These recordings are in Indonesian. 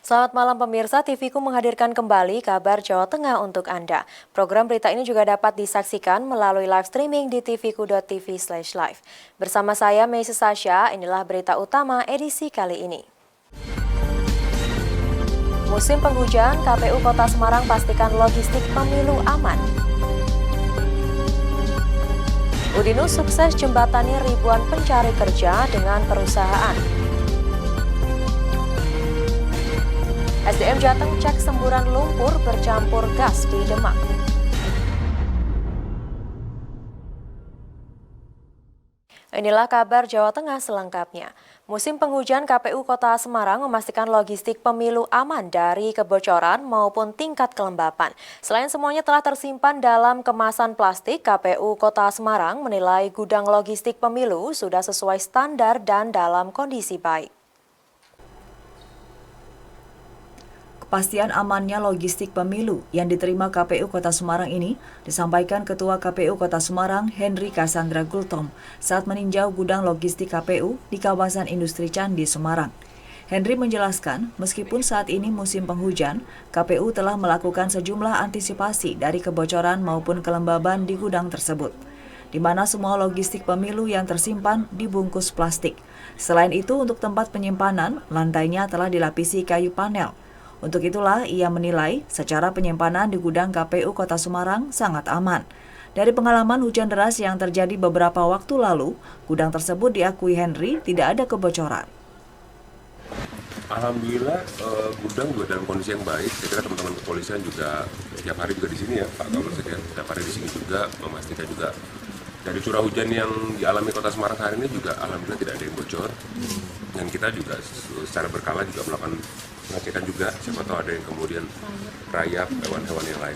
Selamat malam pemirsa, TVku menghadirkan kembali kabar Jawa Tengah untuk Anda. Program berita ini juga dapat disaksikan melalui live streaming di tvku.tv/live. Bersama saya, Meisi Sasha, inilah berita utama edisi kali ini. Musim penghujan, KPU Kota Semarang pastikan logistik pemilu aman. Udinus sukses jembatani ribuan pencari kerja dengan perusahaan. SDM Jateng cek semburan lumpur bercampur gas di Demak. Inilah kabar Jawa Tengah selengkapnya. Musim penghujan, KPU Kota Semarang memastikan logistik pemilu aman dari kebocoran maupun tingkat kelembapan. Selain semuanya telah tersimpan dalam kemasan plastik, KPU Kota Semarang menilai gudang logistik pemilu sudah sesuai standar dan dalam kondisi baik. Kepastian amannya logistik pemilu yang diterima KPU Kota Semarang ini disampaikan Ketua KPU Kota Semarang Henry Cassandra Gultom saat meninjau gudang logistik KPU di kawasan Industri Candi Semarang. Henry menjelaskan, meskipun saat ini musim penghujan, KPU telah melakukan sejumlah antisipasi dari kebocoran maupun kelembaban di gudang tersebut, di mana semua logistik pemilu yang tersimpan dibungkus plastik. Selain itu, untuk tempat penyimpanan, lantainya telah dilapisi kayu panel. Untuk itulah ia menilai secara penyimpanan di gudang KPU Kota Semarang sangat aman. Dari pengalaman hujan deras yang terjadi beberapa waktu lalu, gudang tersebut diakui Henry tidak ada kebocoran. Alhamdulillah gudang juga dalam kondisi yang baik. Saya kira teman-teman kepolisian juga tiap hari juga di sini ya Pak Kapolsek ya. Tiap hari di sini juga memastikan juga dari curah hujan yang dialami Kota Semarang hari ini juga alhamdulillah tidak ada yang bocor. Dan kita juga secara berkala juga melakukan pengecekan juga, siapa tahu ada yang kemudian rayap hewan-hewan yang lain.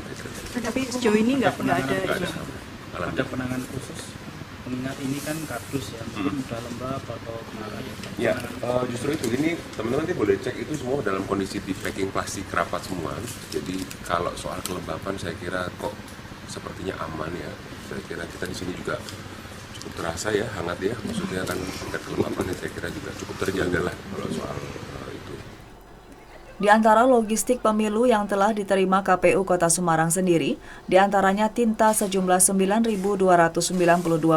Tapi sejauh ini nggak ada. Ada penanganan khusus, mengingat ini kan kardus ya, mungkin udah lembab atau gimana ya? Ya, justru itu, ini teman-teman nanti boleh cek itu semua dalam kondisi di packing plastik rapat semua. Jadi kalau soal kelembapan saya kira kok sepertinya aman ya. Saya kira kita di sini juga cukup terasa ya, hangat ya. Maksudnya kan tingkat kelembapannya saya kira juga cukup terjaga lah kalau soal itu. Di antara logistik pemilu yang telah diterima KPU Kota Semarang sendiri, di antaranya tinta sejumlah 9.292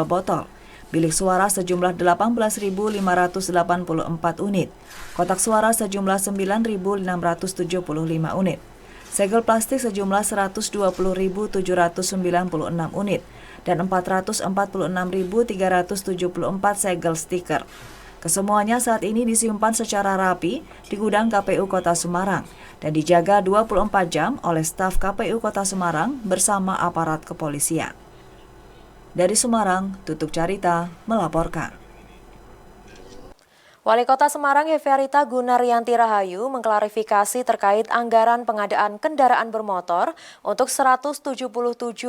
botol, bilik suara sejumlah 18.584 unit, kotak suara sejumlah 9.675 unit, segel plastik sejumlah 120.796 unit, dan 446.374 segel stiker. Kesemuanya saat ini disimpan secara rapi di gudang KPU Kota Semarang dan dijaga 24 jam oleh staf KPU Kota Semarang bersama aparat kepolisian. Dari Semarang, Tutuk Carita melaporkan. Wali Kota Semarang Hefearita Gunaryanti Rahayu mengklarifikasi terkait anggaran pengadaan kendaraan bermotor untuk 177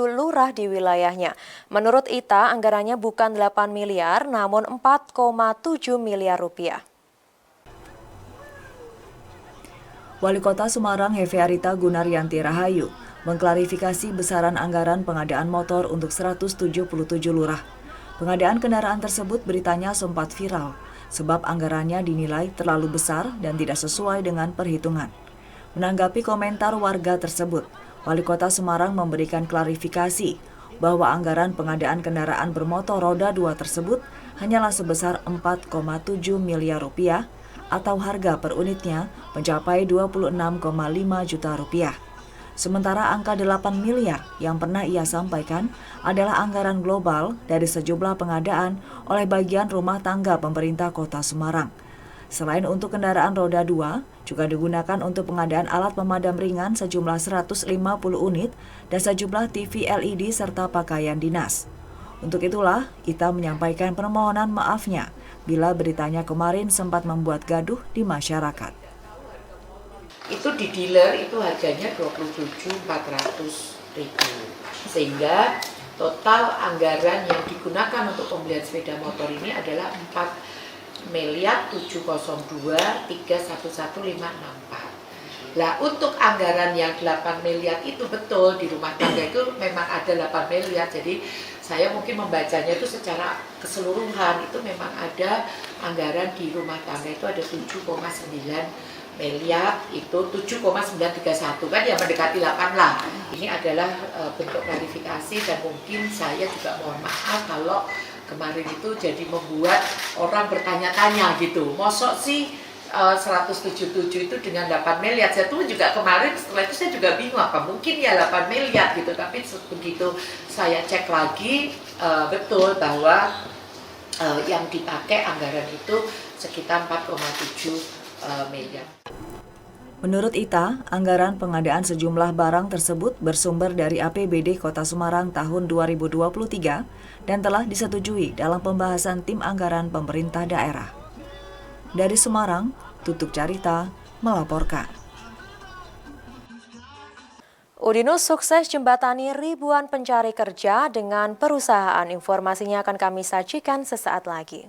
lurah di wilayahnya. Menurut Ita, anggarannya bukan 8 miliar namun 4,7 miliar rupiah. Wali Kota Semarang Hefearita Gunaryanti Rahayu mengklarifikasi besaran anggaran pengadaan motor untuk 177 lurah. Pengadaan kendaraan tersebut beritanya sempat viral, sebab anggarannya dinilai terlalu besar dan tidak sesuai dengan perhitungan. Menanggapi komentar warga tersebut, Wali Kota Semarang memberikan klarifikasi bahwa anggaran pengadaan kendaraan bermotor roda 2 tersebut hanyalah sebesar 4,7 miliar rupiah atau harga per unitnya mencapai 26,5 juta rupiah. Sementara angka 8 miliar yang pernah ia sampaikan adalah anggaran global dari sejumlah pengadaan oleh bagian rumah tangga pemerintah Kota Semarang. Selain untuk kendaraan roda 2, juga digunakan untuk pengadaan alat pemadam ringan sejumlah 150 unit dan sejumlah TV LED serta pakaian dinas. Untuk itulah, Ita menyampaikan permohonan maafnya bila beritanya kemarin sempat membuat gaduh di masyarakat. Itu di dealer itu harganya 27.400.000, sehingga total anggaran yang digunakan untuk pembelian sepeda motor ini adalah 4.702.311.564. Nah, untuk anggaran yang 8 miliar itu betul di rumah tangga itu memang ada 8 miliar. Jadi saya mungkin membacanya itu secara keseluruhan itu memang ada anggaran di rumah tangga itu ada 7,9 miliar itu 7,931 kan ya mendekati 8 lah. Ini adalah bentuk klarifikasi dan mungkin saya juga mohon maaf kalau kemarin itu jadi membuat orang bertanya-tanya gitu. Mosok sih 177 itu dengan 8 miliar. Saya tuh juga kemarin setelah itu saya juga bingung apa mungkin ya 8 miliar gitu. Tapi begitu saya cek lagi betul bahwa yang dipakai anggaran itu sekitar 4,7 miliar. Menurut Ita, anggaran pengadaan sejumlah barang tersebut bersumber dari APBD Kota Semarang tahun 2023 dan telah disetujui dalam pembahasan tim anggaran pemerintah daerah. Dari Semarang, Tutuk Carita melaporkan. Udinus sukses jembatani ribuan pencari kerja dengan perusahaan. Informasinya akan kami sajikan sesaat lagi.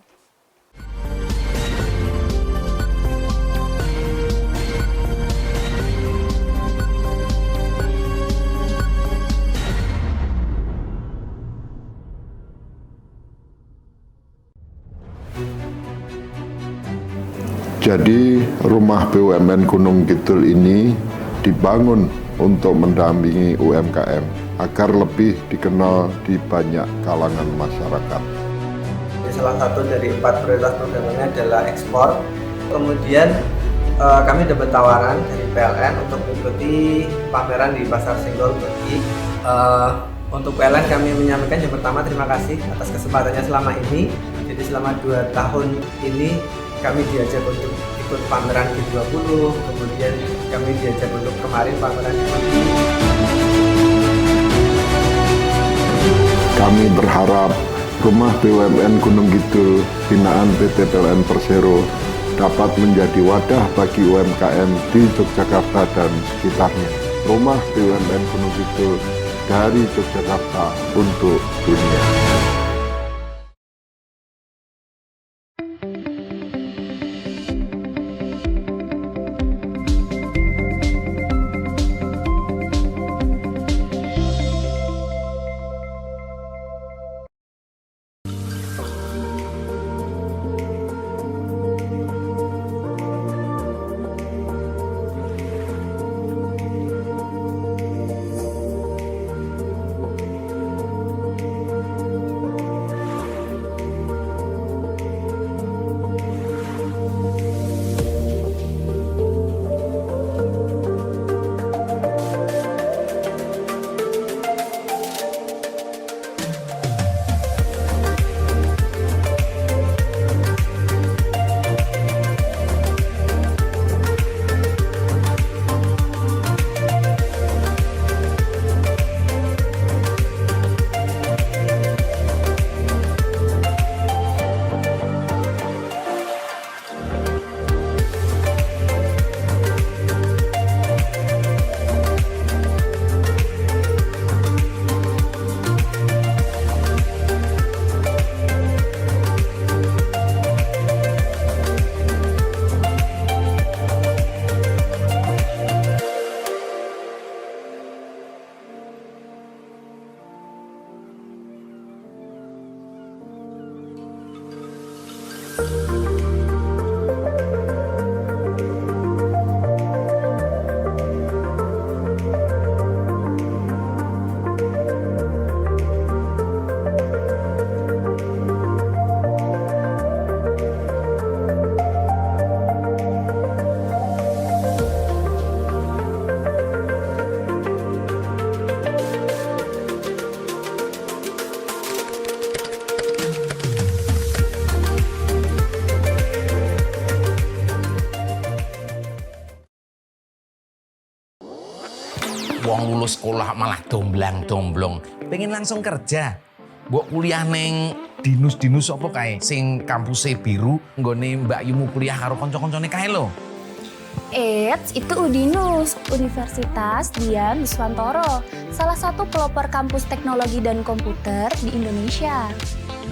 Jadi rumah BUMN Gunung Kidul ini dibangun untuk mendampingi UMKM agar lebih dikenal di banyak kalangan masyarakat. Salah satu dari 4 prioritas program ini adalah ekspor. Kemudian kami dapat tawaran dari PLN untuk mengikuti pameran di Pasar Senggol Beki. Untuk PLN kami menyampaikan yang pertama terima kasih atas kesempatannya selama ini. Jadi selama 2 tahun ini kami diajak untuk ikut pameran G20, kemudian kami diajak untuk kemarin pameran G20. Kami berharap rumah BUMN Gunung Kidul binaan PT PLN Persero dapat menjadi wadah bagi UMKM di Yogyakarta dan sekitarnya. Rumah BUMN Gunung Kidul dari Yogyakarta untuk dunia. Wong lulus sekolah malah domblang-domblong, pengen langsung kerja. Mbok kuliah neng dinus-dinus apa kae sing kampuse biru nggone Mbak Yumu kuliah karo kanca-kancane kae lho. Itu Udinus, Universitas Dian Wiswantoro, salah satu pelopor kampus teknologi dan komputer di Indonesia.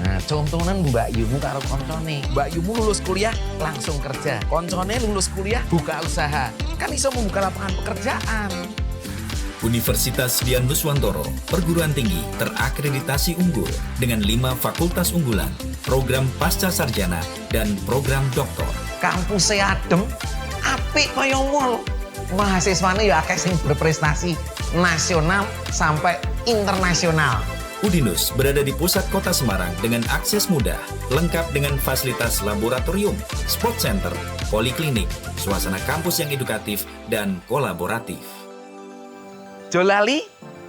Nah, contohnya Mbak Yumu karo koncone. Mbak Yumu lulus kuliah langsung kerja. Koncone lulus kuliah buka usaha. Kan iso membuka lapangan pekerjaan. Universitas Dian Wiswantoro, perguruan tinggi terakreditasi unggul dengan 5 fakultas unggulan, program pasca sarjana, dan program doktor. Kampusnya adem, apik kaya mall. Mahasiswane ya akeh sing berprestasi nasional sampai internasional. Udinus berada di pusat kota Semarang dengan akses mudah, lengkap dengan fasilitas laboratorium, sport center, poliklinik, suasana kampus yang edukatif dan kolaboratif. Jolali,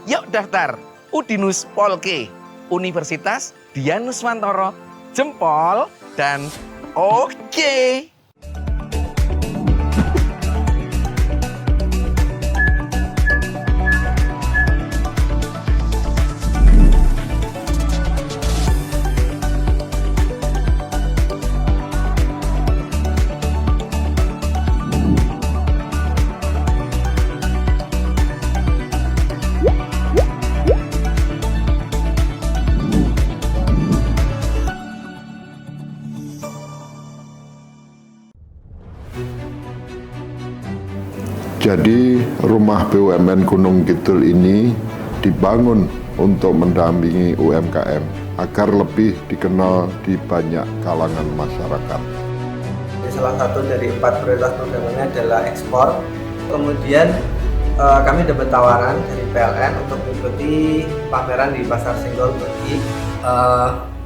yuk daftar Udinus Polke, Universitas Dian Nuswantoro, jempol dan oke. Jadi rumah BUMN Gunung Kidul ini dibangun untuk mendampingi UMKM agar lebih dikenal di banyak kalangan masyarakat. Salah satu dari 4 prioritas programnya adalah ekspor. Kemudian kami dapat tawaran dari PLN untuk mengikuti pameran di Pasar Senggol Beki.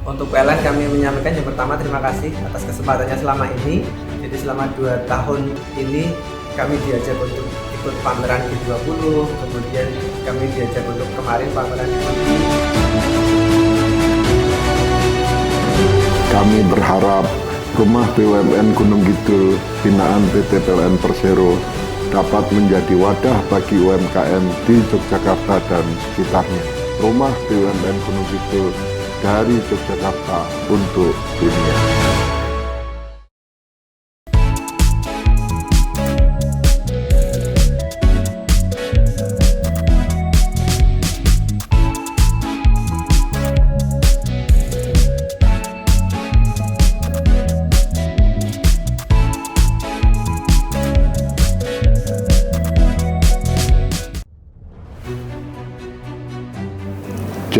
Untuk PLN kami menyampaikan yang pertama terima kasih atas kesempatannya selama ini. Jadi selama 2 tahun ini kami diajak untuk ikut pameran G20, kemudian kami diajak untuk kemarin pameran di Beki. Kami berharap rumah BUMN Gunung Kidul binaan PT PLN Persero dapat menjadi wadah bagi UMKM di Yogyakarta dan sekitarnya. Rumah BUMN Gunung Kidul dari Yogyakarta untuk dunia.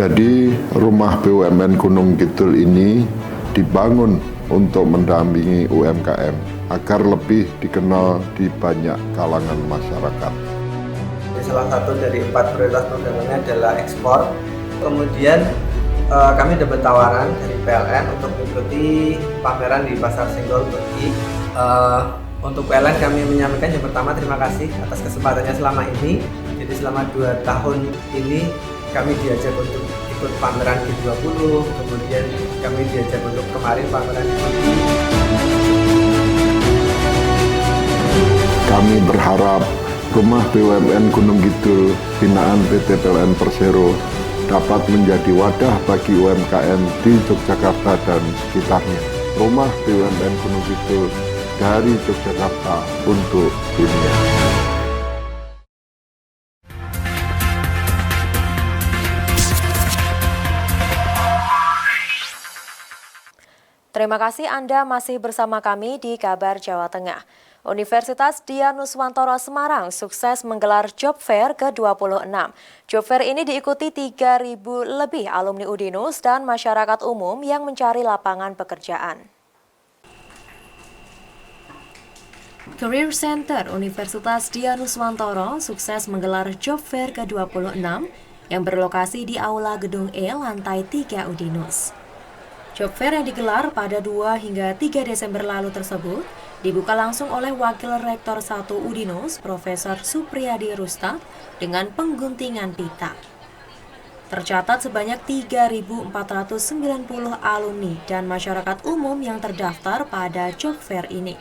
Jadi rumah BUMN Gunung Kidul ini dibangun untuk mendampingi UMKM agar lebih dikenal di banyak kalangan masyarakat. Salah satu dari 4 prioritas programnya adalah ekspor. Kemudian kami dapat tawaran dari PLN untuk mengikuti pameran di Pasar Senggol Beki. Untuk PLN kami menyampaikan yang pertama terima kasih atas kesempatannya selama ini. Jadi selama 2 tahun ini kami diajak untuk ikut pameran G20, kemudian kami diajak untuk kemarin pameran di Beki. Kami berharap rumah BUMN Gunung Kidul binaan PT PLN Persero dapat menjadi wadah bagi UMKM di Yogyakarta dan sekitarnya. Rumah BUMN Gunung Kidul dari Yogyakarta untuk dunia. Terima kasih Anda masih bersama kami di Kabar Jawa Tengah. Universitas Dian Nuswantoro Semarang sukses menggelar Job Fair ke-26. Job Fair ini diikuti 3.000 lebih alumni Udinus dan masyarakat umum yang mencari lapangan pekerjaan. Career Center Universitas Dian Nuswantoro sukses menggelar Job Fair ke-26 yang berlokasi di Aula Gedung E lantai 3 Udinus. Job Fair yang digelar pada 2 hingga 3 Desember lalu tersebut dibuka langsung oleh Wakil Rektor 1 Udinus, Profesor Supriyadi Rustad, dengan pengguntingan pita. Tercatat sebanyak 3.490 alumni dan masyarakat umum yang terdaftar pada Job Fair ini.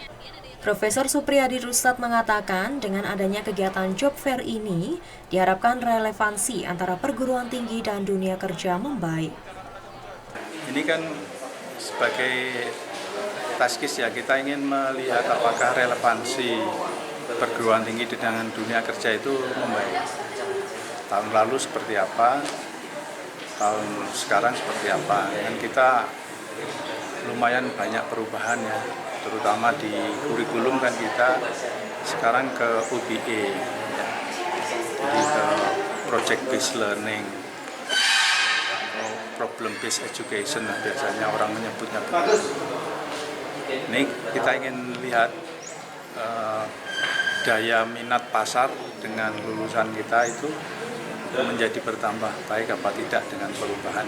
Profesor Supriyadi Rustad mengatakan dengan adanya kegiatan Job Fair ini diharapkan relevansi antara perguruan tinggi dan dunia kerja membaik. Ini kan sebagai taskis ya, kita ingin melihat apakah relevansi perguruan tinggi dengan dunia kerja itu membaik. Tahun lalu seperti apa, tahun sekarang seperti apa. Dan kita lumayan banyak perubahan ya, terutama di kurikulum kan kita sekarang ke UBE, ya. Jadi ke project based learning, problem based education biasanya orang menyebutnya begitu. Ini kita ingin lihat daya minat pasar dengan lulusan kita itu menjadi bertambah, baik apa tidak dengan perubahan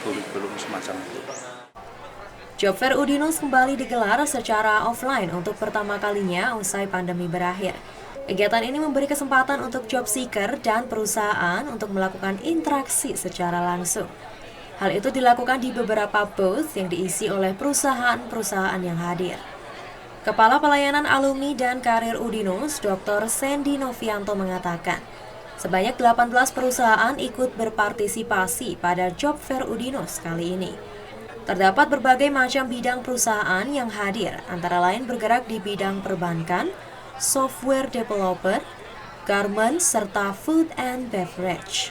kurikulum semacam itu. Job Fair Udinus kembali digelar secara offline untuk pertama kalinya usai pandemi berakhir. Kegiatan ini memberi kesempatan untuk job seeker dan perusahaan untuk melakukan interaksi secara langsung. Hal itu dilakukan di beberapa booth yang diisi oleh perusahaan-perusahaan yang hadir. Kepala Pelayanan Alumni dan Karir Udinus, Dr. Sandy Novianto mengatakan, sebanyak 18 perusahaan ikut berpartisipasi pada Job Fair Udinus kali ini. Terdapat berbagai macam bidang perusahaan yang hadir, antara lain bergerak di bidang perbankan, software developer, garment, serta food and beverage.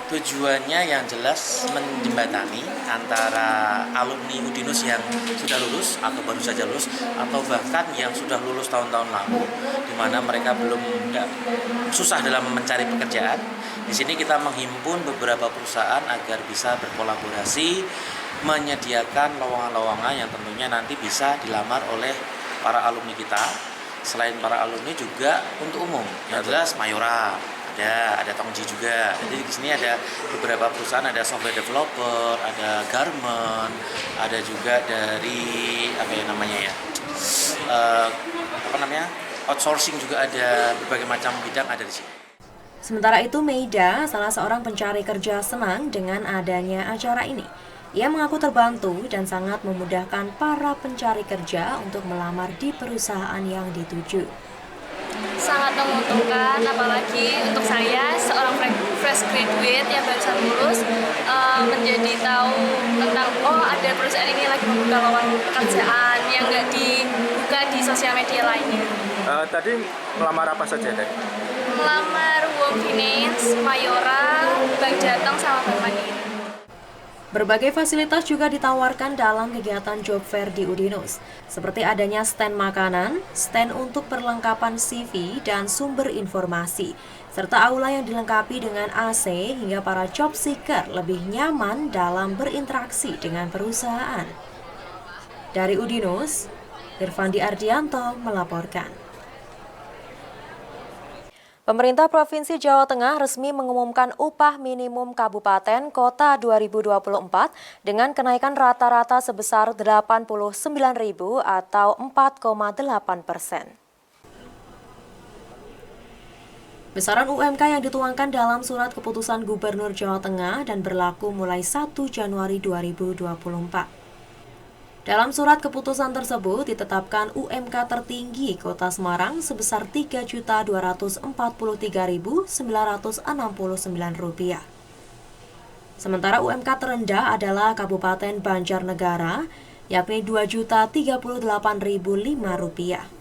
Tujuannya yang jelas menjembatani antara alumni Udinus yang sudah lulus atau baru saja lulus atau bahkan yang sudah lulus tahun-tahun lalu, di mana mereka belum susah dalam mencari pekerjaan. Di sini kita menghimpun beberapa perusahaan agar bisa berkolaborasi menyediakan lowongan-lowongan yang tentunya nanti bisa dilamar oleh para alumni kita. Selain para alumni juga untuk umum, yang jelas Mayora. Ada Tongji juga. Jadi di sini ada beberapa perusahaan, ada software developer, ada garment, ada juga dari outsourcing juga ada, berbagai macam bidang ada di sini. Sementara itu, Meida, salah seorang pencari kerja, senang dengan adanya acara ini. Ia mengaku terbantu dan sangat memudahkan para pencari kerja untuk melamar di perusahaan yang dituju. Sangat menguntungkan, apalagi untuk saya seorang fresh graduate yang barusan lulus menjadi tahu tentang ada perusahaan ini lagi membuka lowongan pekerjaan yang nggak dibuka di sosial media lainnya. Tadi melamar apa saja tadi? Melamar Work Finance, Mayora, Bank Jateng, sama Bank Mandiri. Berbagai fasilitas juga ditawarkan dalam kegiatan job fair di Udinus, seperti adanya stand makanan, stand untuk perlengkapan CV dan sumber informasi, serta aula yang dilengkapi dengan AC hingga para job seeker lebih nyaman dalam berinteraksi dengan perusahaan. Dari Udinus, Irfandi Ardianto melaporkan. Pemerintah Provinsi Jawa Tengah resmi mengumumkan upah minimum kabupaten kota 2024 dengan kenaikan rata-rata sebesar 89.000 atau 4,8%. Besaran UMK yang dituangkan dalam surat keputusan Gubernur Jawa Tengah dan berlaku mulai 1 Januari 2024. Dalam surat keputusan tersebut ditetapkan UMK tertinggi Kota Semarang sebesar Rp3.243.969. Sementara UMK terendah adalah Kabupaten Banjarnegara, yakni Rp2.038.005.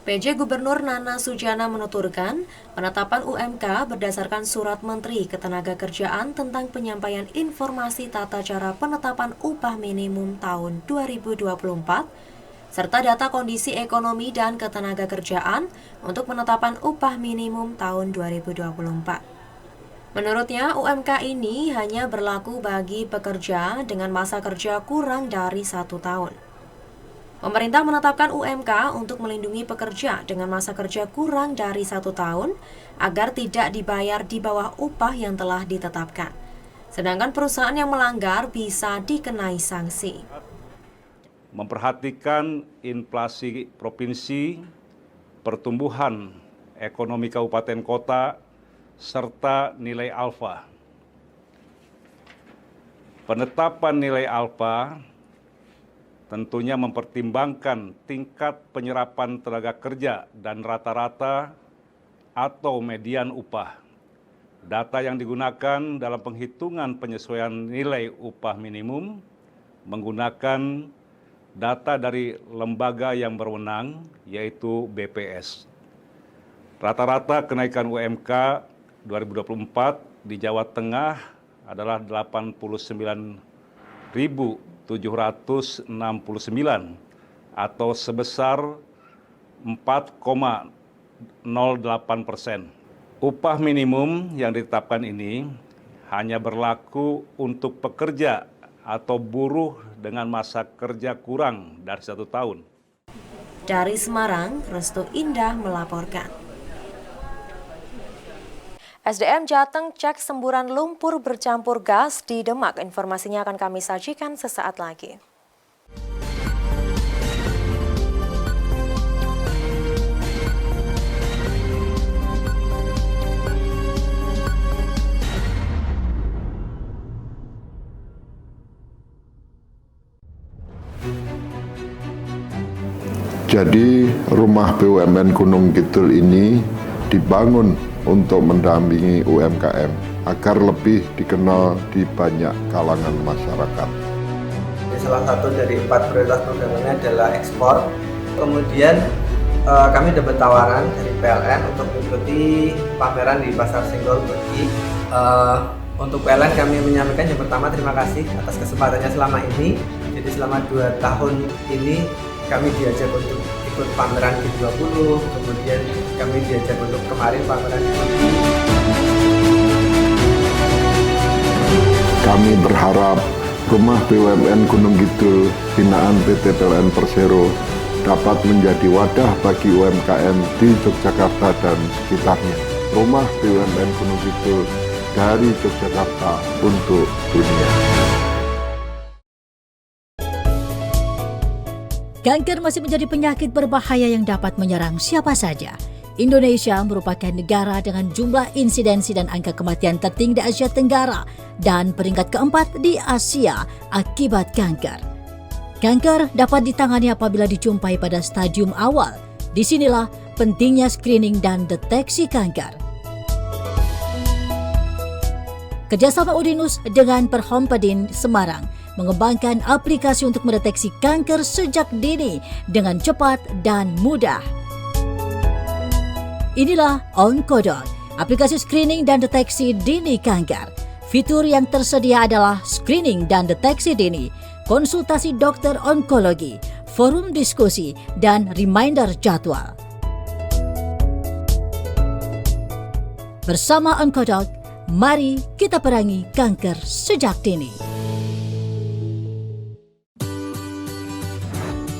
PJ Gubernur Nana Sujana menuturkan, penetapan UMK berdasarkan Surat Menteri Ketenagakerjaan tentang penyampaian informasi tata cara penetapan upah minimum tahun 2024, serta data kondisi ekonomi dan ketenagakerjaan untuk penetapan upah minimum tahun 2024. Menurutnya, UMK ini hanya berlaku bagi pekerja dengan masa kerja kurang dari 1 tahun. Pemerintah menetapkan UMK untuk melindungi pekerja dengan masa kerja kurang dari 1 tahun agar tidak dibayar di bawah upah yang telah ditetapkan. Sedangkan perusahaan yang melanggar bisa dikenai sanksi. Memperhatikan inflasi provinsi, pertumbuhan ekonomi kabupaten kota, serta nilai alfa. Penetapan nilai alfa tentunya mempertimbangkan tingkat penyerapan tenaga kerja dan rata-rata atau median upah. Data yang digunakan dalam penghitungan penyesuaian nilai upah minimum menggunakan data dari lembaga yang berwenang, yaitu BPS. Rata-rata kenaikan UMK 2024 di Jawa Tengah adalah 89.769 atau sebesar 4,08%. Upah minimum yang ditetapkan ini hanya berlaku untuk pekerja atau buruh dengan masa kerja kurang dari 1 tahun. Dari Semarang, Restu Indah melaporkan. SDM Jateng cek semburan lumpur bercampur gas di Demak. Informasinya akan kami sajikan sesaat lagi. Jadi rumah BUMN Gunung Kidul ini dibangun untuk mendampingi UMKM agar lebih dikenal di banyak kalangan masyarakat. Salah satu dari 4 prioritas programnya adalah ekspor. Kemudian kami dapat tawaran dari PLN untuk mengikuti pameran di Pasar Senggol Beki. Untuk PLN kami menyampaikan yang pertama terima kasih atas kesempatannya selama ini. Jadi selama 2 tahun ini kami diajak untuk ikut pameran G20, kemudian kami diajak untuk kemarin pameran G20. Kami berharap rumah BUMN Gunung Kidul binaan PT PLN Persero dapat menjadi wadah bagi UMKM di Yogyakarta dan sekitarnya. Rumah BUMN Gunung Kidul dari Yogyakarta untuk dunia. Kanker masih menjadi penyakit berbahaya yang dapat menyerang siapa saja. Indonesia merupakan negara dengan jumlah insidensi dan angka kematian tertinggi di Asia Tenggara dan peringkat keempat di Asia akibat kanker. Kanker dapat ditangani apabila dijumpai pada stadium awal. Disinilah pentingnya screening dan deteksi kanker. Kerjasama Udinus dengan Perhompedin Semarang mengembangkan aplikasi untuk mendeteksi kanker sejak dini dengan cepat dan mudah. Inilah Onkodok, aplikasi screening dan deteksi dini kanker. Fitur yang tersedia adalah screening dan deteksi dini, konsultasi dokter onkologi, forum diskusi, dan reminder jadwal. Bersama Onkodok, mari kita perangi kanker sejak dini.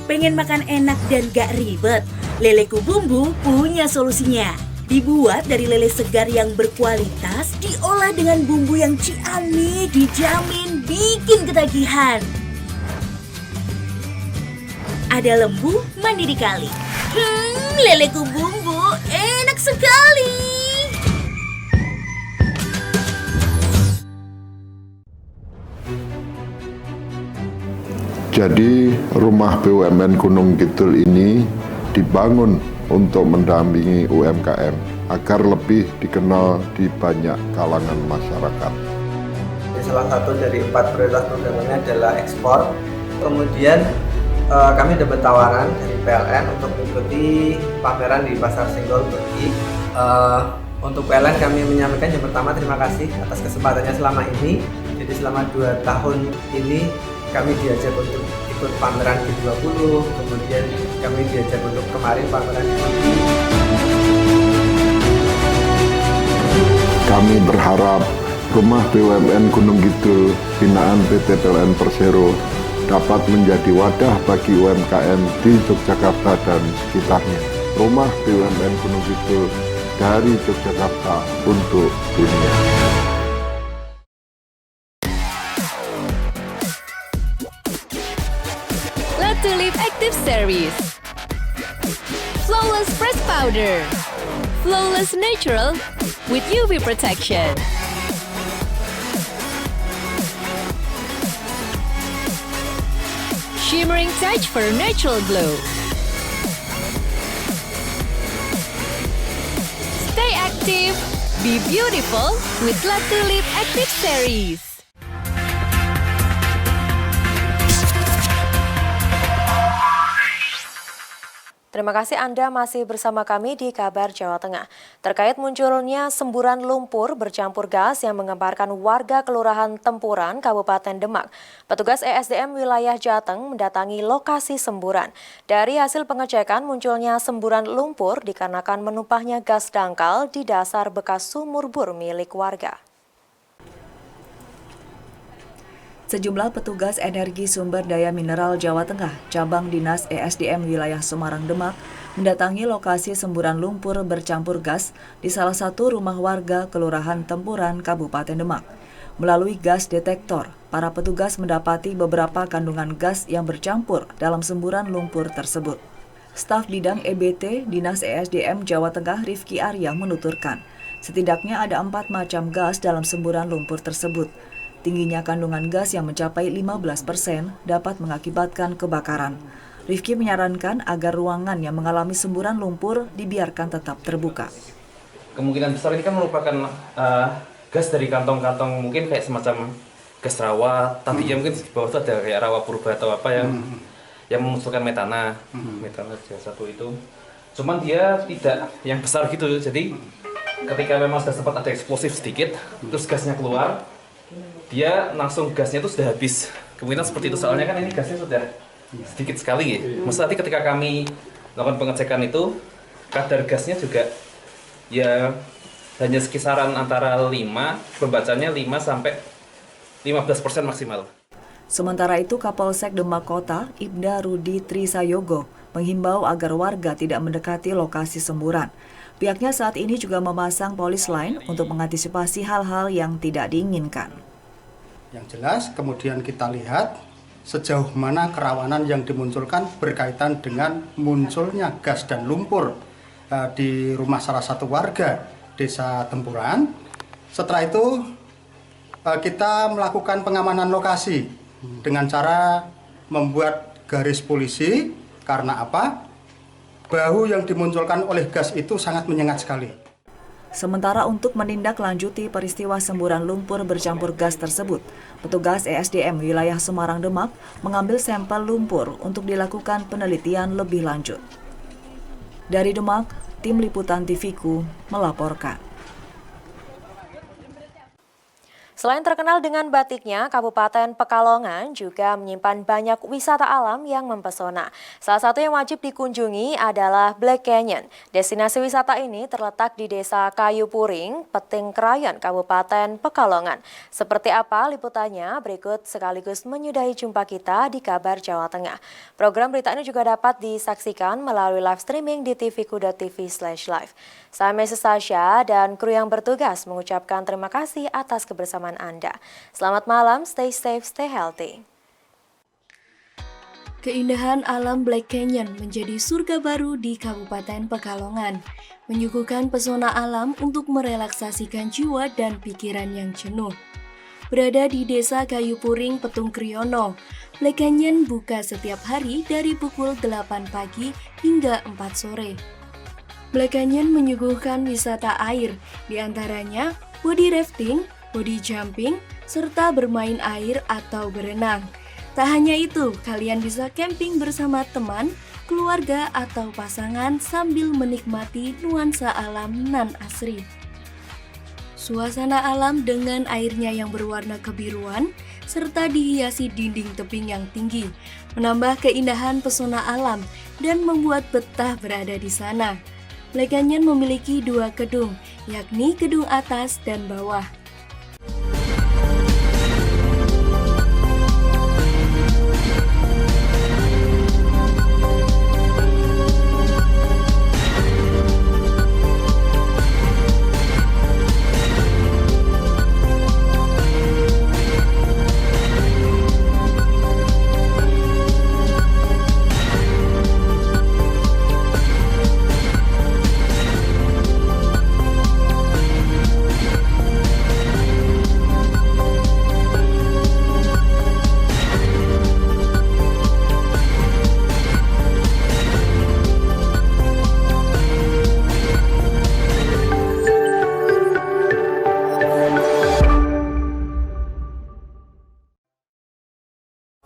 Pengen makan enak dan gak ribet? Leleku Bumbu punya solusinya. Dibuat dari lele segar yang berkualitas, diolah dengan bumbu yang ciamik, dijamin bikin ketagihan. Ada lembu mandi di kali. Leleku Bumbu enak sekali. Jadi rumah BUMN Gunung Kidul ini dibangun untuk mendampingi UMKM agar lebih dikenal di banyak kalangan masyarakat. Salah satu dari 4 prioritas programnya adalah ekspor. Kemudian kami dapat tawaran dari PLN untuk mengikuti pameran di Pasar Senggol Beki. Untuk PLN kami menyampaikan yang pertama terima kasih atas kesempatannya selama ini. Jadi selama 2 tahun ini kami diajak untuk ikut pameran G20, kemudian kami diajak untuk kemarin pameran G20. Kami berharap rumah BUMN Gunung Kidul binaan PT PLN Persero dapat menjadi wadah bagi UMKM di Yogyakarta dan sekitarnya. Rumah BUMN Gunung Kidul dari Yogyakarta untuk dunia. Tulip Active Series, Flawless Press Powder, Flawless Natural with UV Protection. Shimmering touch for natural glow. Stay active, be beautiful with La Tulip Active Series. Terima kasih Anda masih bersama kami di Kabar Jawa Tengah. Terkait munculnya semburan lumpur bercampur gas yang menggemparkan warga Kelurahan Tempuran, Kabupaten Demak, petugas ESDM wilayah Jateng mendatangi lokasi semburan. Dari hasil pengecekan munculnya semburan lumpur dikarenakan menumpahnya gas dangkal di dasar bekas sumur bor milik warga. Sejumlah petugas energi sumber daya mineral Jawa Tengah, cabang Dinas ESDM wilayah Semarang Demak, mendatangi lokasi semburan lumpur bercampur gas di salah satu rumah warga Kelurahan Tempuran, Kabupaten Demak. Melalui gas detektor, para petugas mendapati beberapa kandungan gas yang bercampur dalam semburan lumpur tersebut. Staf Bidang EBT Dinas ESDM Jawa Tengah Rifki Arya menuturkan, setidaknya ada 4 macam gas dalam semburan lumpur tersebut. Tingginya kandungan gas yang mencapai 15% dapat mengakibatkan kebakaran. Rifki menyarankan agar ruangan yang mengalami semburan lumpur dibiarkan tetap terbuka. Kemungkinan besar ini kan merupakan gas dari kantong-kantong mungkin kayak semacam gas rawa. Tadinya mungkin di bawah itu ada kayak rawa purba atau apa yang memunculkan metana satu itu. Cuman dia tidak yang besar gitu. Jadi ketika memang sudah sempat ada eksplosif sedikit, terus gasnya keluar, dia langsung gasnya itu sudah habis. Kemungkinan seperti itu, soalnya kan ini gasnya sudah sedikit sekali. Maksudnya ketika kami melakukan pengecekan itu, kadar gasnya juga ya hanya sekisaran antara 5, pembacanya 5 sampai 15% maksimal. Sementara itu, Kapolsek Demak Kota, Ibda Rudi Trisayogo, menghimbau agar warga tidak mendekati lokasi semburan. Pihaknya saat ini juga memasang polis lain untuk mengantisipasi hal-hal yang tidak diinginkan. Yang jelas, kemudian kita lihat sejauh mana kerawanan yang dimunculkan berkaitan dengan munculnya gas dan lumpur di rumah salah satu warga Desa Tempuran. Setelah itu, kita melakukan pengamanan lokasi dengan cara membuat garis polisi. Karena apa? Bau yang dimunculkan oleh gas itu sangat menyengat sekali. Sementara untuk menindaklanjuti peristiwa semburan lumpur bercampur gas tersebut, petugas ESDM wilayah Semarang Demak mengambil sampel lumpur untuk dilakukan penelitian lebih lanjut. Dari Demak, Tim Liputan TVku melaporkan. Selain terkenal dengan batiknya, Kabupaten Pekalongan juga menyimpan banyak wisata alam yang mempesona. Salah satu yang wajib dikunjungi adalah Black Canyon. Destinasi wisata ini terletak di Desa Kayu Puring, Peting Krayon, Kabupaten Pekalongan. Seperti apa liputannya? Berikut sekaligus menyudahi jumpa kita di Kabar Jawa Tengah. Program berita ini juga dapat disaksikan melalui live streaming di tvku.tv/live. Saya Mrs. Tasya dan kru yang bertugas mengucapkan terima kasih atas kebersamaan Anda. Selamat malam, stay safe, stay healthy. Keindahan alam Black Canyon menjadi surga baru di Kabupaten Pekalongan, menyuguhkan pesona alam untuk merelaksasikan jiwa dan pikiran yang jenuh. Berada di Desa Kayu Puring, Petung Kriyono, Black Canyon buka setiap hari dari pukul 8 pagi hingga 4 sore. Black Canyon menyuguhkan wisata air, diantaranya body rafting, body jumping, serta bermain air atau berenang. Tak hanya itu, kalian bisa camping bersama teman, keluarga, atau pasangan sambil menikmati nuansa alam nan asri. Suasana alam dengan airnya yang berwarna kebiruan, serta dihiasi dinding tebing yang tinggi, menambah keindahan pesona alam dan membuat betah berada di sana. Black Canyon memiliki 2 gedung, yakni gedung atas dan bawah.